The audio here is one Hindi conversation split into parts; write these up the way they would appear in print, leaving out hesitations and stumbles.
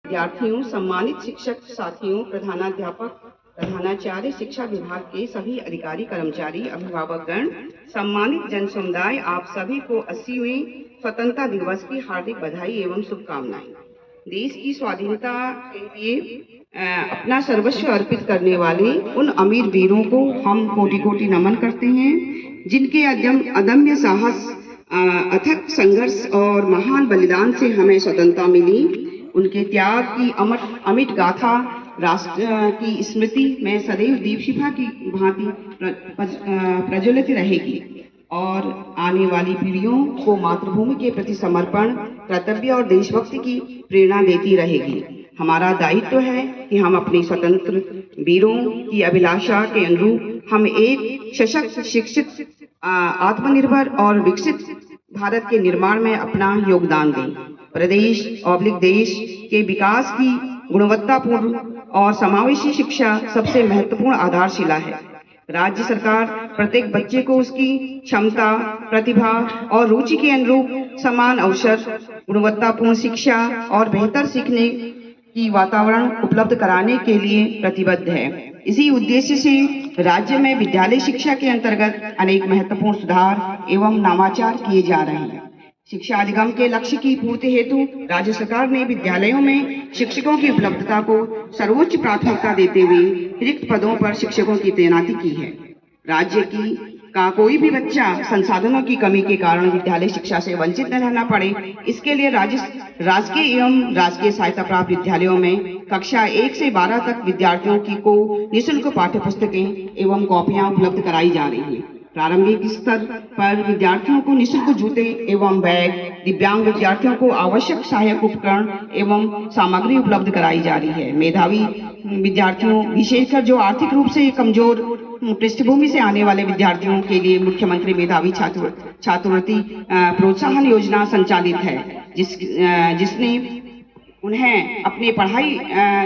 विद्यार्थियों, सम्मानित शिक्षक साथियों, प्रधानाध्यापक, प्रधानाचार्य, शिक्षा विभाग के सभी अधिकारी, कर्मचारी, अभिभावकगण, सम्मानित जन समुदाय, आप सभी को 80वें स्वतंत्रता दिवस की हार्दिक बधाई एवं शुभकामनाएं। देश की स्वाधीनता के लिए अपना सर्वस्व अर्पित करने वाले उन अमीर वीरों को हम कोटि कोटि नमन करते हैं, जिनके अदम्य साहस, अथक संघर्ष और महान बलिदान से हमें स्वतंत्रता मिली। उनके त्याग की अमिट गाथा राष्ट्र की स्मृति में सदैव दीपशिखा की भांति प्रज्वलित रहेगी और आने वाली पीढ़ियों को मातृभूमि के प्रति समर्पण, कर्तव्य और देशभक्ति की प्रेरणा देती रहेगी। हमारा दायित्व है कि हम अपने स्वतंत्र वीरों की अभिलाषा के अनुरूप हम एक सशक्त, शिक्षित, आत्मनिर्भर और विकसित भारत के निर्माण में अपना योगदान दें। प्रदेश देश के विकास की गुणवत्तापूर्ण और समावेशी शिक्षा सबसे महत्वपूर्ण आधारशिला है। राज्य सरकार प्रत्येक बच्चे को उसकी क्षमता, प्रतिभा और रुचि के अनुरूप समान अवसर, गुणवत्तापूर्ण शिक्षा और बेहतर सीखने की वातावरण उपलब्ध कराने के लिए प्रतिबद्ध है। इसी उद्देश्य से राज्य में विद्यालय शिक्षा के अंतर्गत अनेक महत्वपूर्ण सुधार एवं नवाचार किए जा रहे हैं। शिक्षा अधिगम के लक्ष्य की पूर्ति हेतु राज्य सरकार ने विद्यालयों में शिक्षकों की उपलब्धता को सर्वोच्च प्राथमिकता देते हुए रिक्त पदों पर शिक्षकों की तैनाती की है। राज्य का कोई भी बच्चा संसाधनों की कमी के कारण विद्यालय शिक्षा से वंचित न रहना पड़े, इसके लिए राजकीय एवं राजकीय सहायता प्राप्त विद्यालयों में कक्षा 1 से 12 तक विद्यार्थियों को निःशुल्क पाठ्य पुस्तकें एवं कॉपियां उपलब्ध कराई जा रही हैं। प्रारंभिक स्तर पर विद्यार्थियों को निःशुल्क जूते एवं बैग, दिव्यांग विद्यार्थियों को आवश्यक सहायक उपकरण एवं सामग्री उपलब्ध कराई जा रही है। मेधावी विद्यार्थियों, विशेषकर जो आर्थिक रूप से कमजोर पृष्ठभूमि से आने वाले विद्यार्थियों के लिए मुख्यमंत्री मेधावी छात्रवृत्ति प्रोत्साहन योजना संचालित है, जिसने उन्हें अपनी पढ़ाई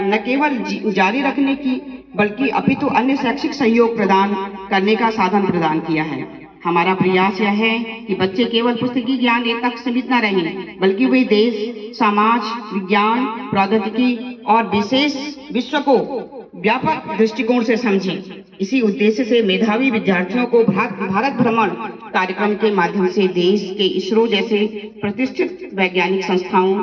न केवल जारी रखने की बल्कि अपितु अन्य शैक्षिक सहयोग प्रदान करने का साधन प्रदान किया है। हमारा प्रयास यह है कि बच्चे केवल पुस्तकीय ज्ञान तक सीमित न रहें, बल्कि वे देश, समाज, विज्ञान, प्रौद्योगिकी और विशेष विश्व को व्यापक दृष्टिकोण से समझें। इसी उद्देश्य से मेधावी विद्यार्थियों को भारत भ्रमण कार्यक्रम के माध्यम से देश के इसरो जैसे प्रतिष्ठित वैज्ञानिक संस्थाओं,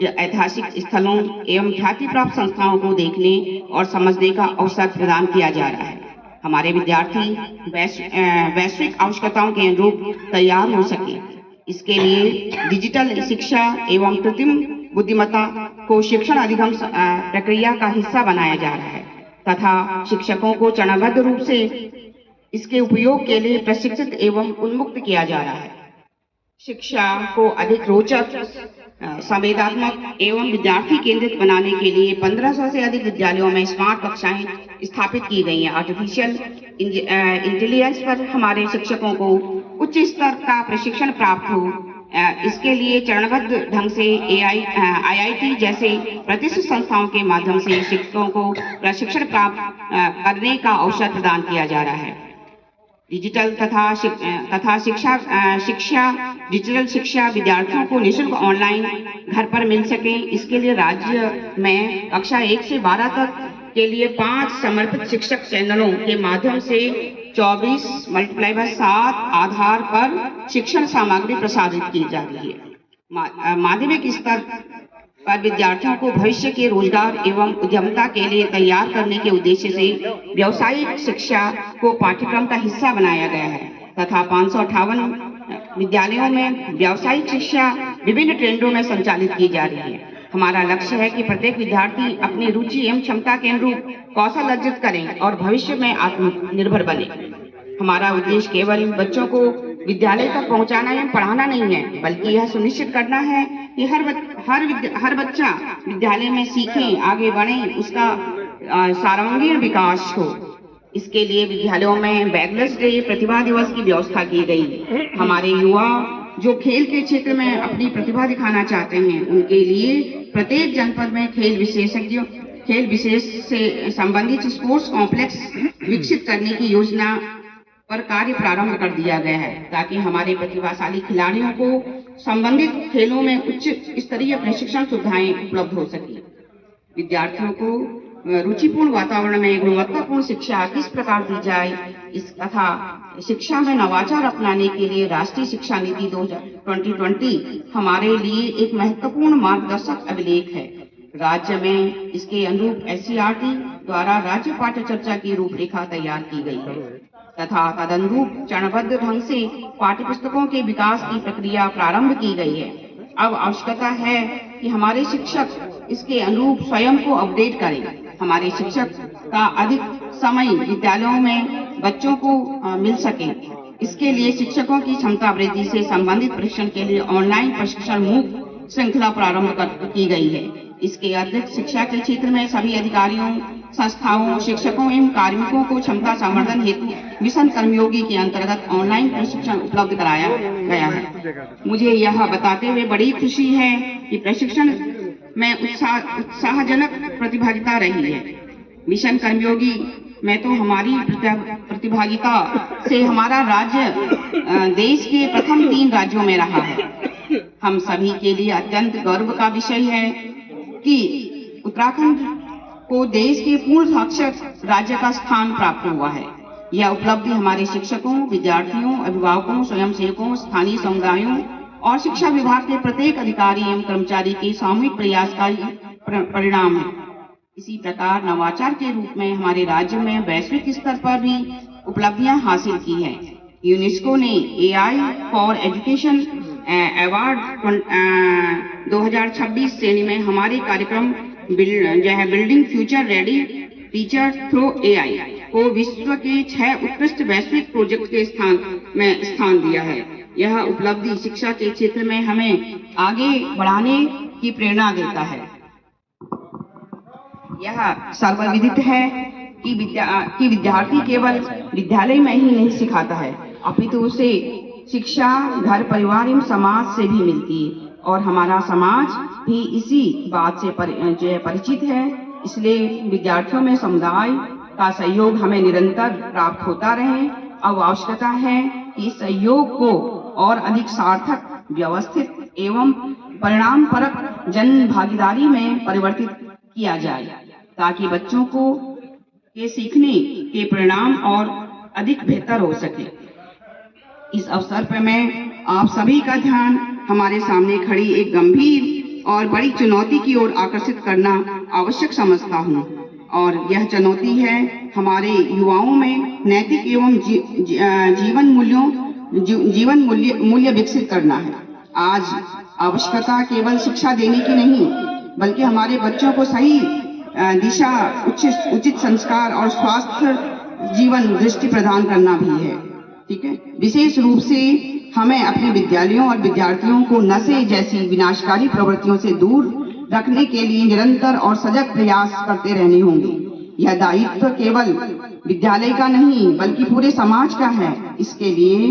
ऐतिहासिक स्थलों एवं ख्याति प्राप्त संस्थाओं को देखने और समझने का अवसर प्रदान किया जा रहा है। हमारे विद्यार्थी वैश्विक आवश्यकताओं के अनुरूप तैयार हो सके, इसके लिए डिजिटल शिक्षा एवं कृत्रिम बुद्धिमत्ता को शिक्षण अधिगम प्रक्रिया का हिस्सा बनाया जा रहा है तथा शिक्षकों को चरणबद्ध रूप से इसके उपयोग के लिए प्रशिक्षित एवं उन्मुक्त किया जा रहा है। शिक्षा को अधिक रोचक, संवेदनात्मक एवं विद्यार्थी केंद्रित बनाने के लिए 1500 से अधिक विद्यालयों में स्मार्ट कक्षाएं स्थापित की गई हैं। आर्टिफिशियल इंटेलिजेंस पर हमारे शिक्षकों को उच्च स्तर का प्रशिक्षण प्राप्त हो, इसके लिए चरणबद्ध ढंग से IIT जैसे प्रतिष्ठित संस्थाओं के माध्यम से शिक्षकों को प्रशिक्षण प्राप्त करने का अवसर प्रदान किया जा रहा है। डिजिटल शिक्षा विद्यार्थियों को निःशुल्क ऑनलाइन घर पर मिल सके, इसके लिए राज्य में कक्षा 1 से 12 तक के लिए 5 समर्पित शिक्षक चैनलों के माध्यम से 24x7 आधार पर शिक्षण सामग्री प्रसारित की जा रही है। माध्यमिक स्तर पर विद्यार्थियों को भविष्य के रोजगार एवं उद्यमता के लिए तैयार करने के उद्देश्य से व्यावसायिक शिक्षा को पाठ्यक्रम का हिस्सा बनाया गया है तथा 558 विद्यालयों में व्यावसायिक शिक्षा विभिन्न ट्रेंडों में संचालित की जा रही है। हमारा लक्ष्य है कि प्रत्येक विद्यार्थी अपनी रुचि एवं क्षमता के अनुरूप कौशल अर्जित करें और भविष्य में आत्मनिर्भर बने। हमारा उद्देश्य केवल बच्चों को विद्यालय तक पहुंचाना या पढ़ाना नहीं है, बल्कि यह सुनिश्चित करना है कि हर बच्चा विद्यालय में सीखे, आगे बढ़े, उसका सर्वांगीण विकास हो। इसके लिए विद्यालयों में बैगलेस डे, प्रतिभा दिवस की व्यवस्था की गई। हमारे युवा जो खेल के क्षेत्र में अपनी प्रतिभा दिखाना चाहते हैं, उनके लिए प्रत्येक जनपद में खेल विशेष से संबंधित स्पोर्ट्स कॉम्प्लेक्स विकसित करने की योजना पर कार्य प्रारंभ कर दिया गया है, ताकि हमारे प्रतिभाशाली खिलाड़ियों को संबंधित खेलों में उच्च स्तरीय प्रशिक्षण सुविधाएं उपलब्ध हो सके। विद्यार्थियों को रुचिपूर्ण वातावरण में गुणवत्तापूर्ण शिक्षा किस प्रकार दी जाए, इस तथा शिक्षा में नवाचार अपनाने के लिए राष्ट्रीय शिक्षा नीति 2020 हमारे लिए एक महत्वपूर्ण मार्गदर्शक अभिलेख है। राज्य में इसके अनुरूप SCERT द्वारा राज्य पाठ्य चर्चा की रूपरेखा तैयार की गई है तथा तदनुरूप चरणबद्ध ढंग से पाठ्यपुस्तकों के विकास की प्रक्रिया प्रारंभ की गई है। अब आवश्यकता है कि हमारे शिक्षक इसके अनुरूप स्वयं को अपडेट करें। हमारे शिक्षक का अधिक समय विद्यालयों में बच्चों को मिल सके, इसके लिए शिक्षकों की क्षमता वृद्धि से संबंधित प्रशिक्षण के लिए ऑनलाइन प्रशिक्षण मूक श्रृंखला प्रारंभ की गई है। इसके अतिरिक्त शिक्षा के क्षेत्र में सभी अधिकारियों, संस्थाओं, शिक्षकों एवं कार्मिकों को क्षमता संवर्धन हेतु मिशन कर्मयोगी के अंतर्गत ऑनलाइन प्रशिक्षण उपलब्ध कराया गया है। मुझे यह बताते हुए बड़ी खुशी है कि प्रशिक्षण में उत्साहजनक प्रतिभागिता रही है। मिशन कर्मयोगी में तो हमारी प्रतिभागिता से हमारा राज्य देश के प्रथम 3 राज्यों में रहा है। हम सभी के लिए अत्यंत गर्व का विषय है कि उत्तराखंड को देश के पूर्ण साक्षर राज्य का स्थान प्राप्त हुआ है। यह उपलब्धि हमारे शिक्षकों, विद्यार्थियों, अभिभावकों, स्वयंसेवकों, स्थानीय समुदायों और शिक्षा विभाग के प्रत्येक अधिकारी एवं कर्मचारी के सामूहिक प्रयास का परिणाम है। इसी प्रकार नवाचार के रूप में हमारे राज्य में वैश्विक स्तर पर भी उपलब्धियां हासिल की है। यूनेस्को ने AI फॉर एजुकेशन अवार्ड 2026 श्रेणी में हमारे कार्यक्रम building future ready teacher through AI को विश्व के 6 उत्कृष्ट वैश्विक प्रोजेक्ट के स्थान दिया है। यह उपलब्धि शिक्षा के क्षेत्र में हमें आगे बढ़ाने की प्रेरणा देता है। यह सर्वविदित है कि विद्यार्थी केवल विद्यालय में ही नहीं सिखाता है, अपितु उसे शिक्षा घर, परिवार एवं समाज से भी मिलती है और हमारा समाज भी इसी बात से परिचित है। इसलिए विद्यार्थियों में समुदाय का सहयोग हमें निरंतर प्राप्त होता रहे। अब आवश्यकता है कि इस सहयोग को और अधिक सार्थक, व्यवस्थित एवं परिणामपरक जन भागीदारी में परिवर्तित किया जाए ताकि बच्चों को के सीखने के परिणाम और अधिक बेहतर हो सके। इस अवसर पर मैं आप सभी का ध्यान हमारे सामने खड़ी एक गंभीर और बड़ी चुनौती की ओर आकर्षित करना आवश्यक समझता हूँ और यह चुनौती है हमारे युवाओं में नैतिक एवं जीवन मूल्य विकसित करना है। आज आवश्यकता केवल शिक्षा देने की नहीं बल्कि हमारे बच्चों को सही दिशा, उचित संस्कार और स्वास्थ्य जीवन दृष्टि प्रदान करना भी है। ठीक है, विशेष रूप से हमें अपने विद्यालयों और विद्यार्थियों को नशे जैसी विनाशकारी प्रवृत्तियों से दूर रखने के लिए निरंतर और सजग प्रयास करते रहने होंगे। यह दायित्व केवल विद्यालय का नहीं बल्कि पूरे समाज का है। इसके लिए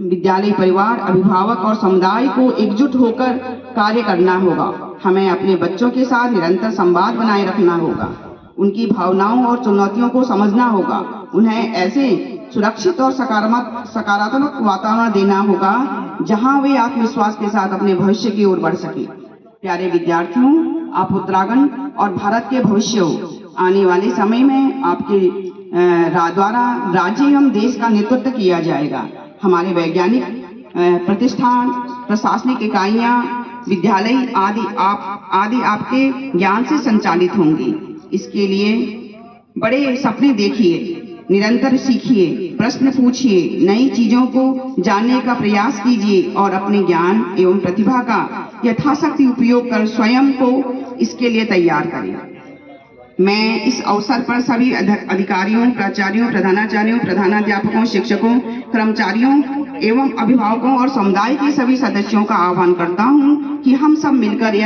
विद्यालय, परिवार, अभिभावक और समुदाय को एकजुट होकर कार्य करना होगा। हमें अपने बच्चों के साथ निरंतर संवाद बनाए रखना होगा, उनकी भावनाओं और चुनौतियों को समझना होगा, उन्हें ऐसे सुरक्षित और सकारात्मक वातावरण देना होगा जहां वे आत्मविश्वास के साथ अपने भविष्य की ओर बढ़ सके। प्यारे विद्यार्थियों, आप उत्तराखंड और भारत के भविष्य हो। आने वाले समय में आपके द्वारा राज्य एवं देश का नेतृत्व किया जाएगा। हमारे वैज्ञानिक प्रतिष्ठान, प्रशासनिक इकाइयां, विद्यालय आदि आपके ज्ञान से संचालित होंगी। इसके लिए बड़े सपने देखिए, निरंतर सीखिए, प्रश्न पूछिए, नई चीजों को जानने का प्रयास कीजिए और अपने ज्ञान एवं प्रतिभा का यथाशक्ति उपयोग कर स्वयं को इसके लिए तैयार करें। मैं इस अवसर पर सभी अधिकारियों, प्राचार्यों, प्रधानाचार्यों, प्रधानाध्यापकों, शिक्षकों, कर्मचारियों एवं अभिभावकों और समुदाय के सभी सदस्यों का आह्वान करता हूं कि हम सब मिलकर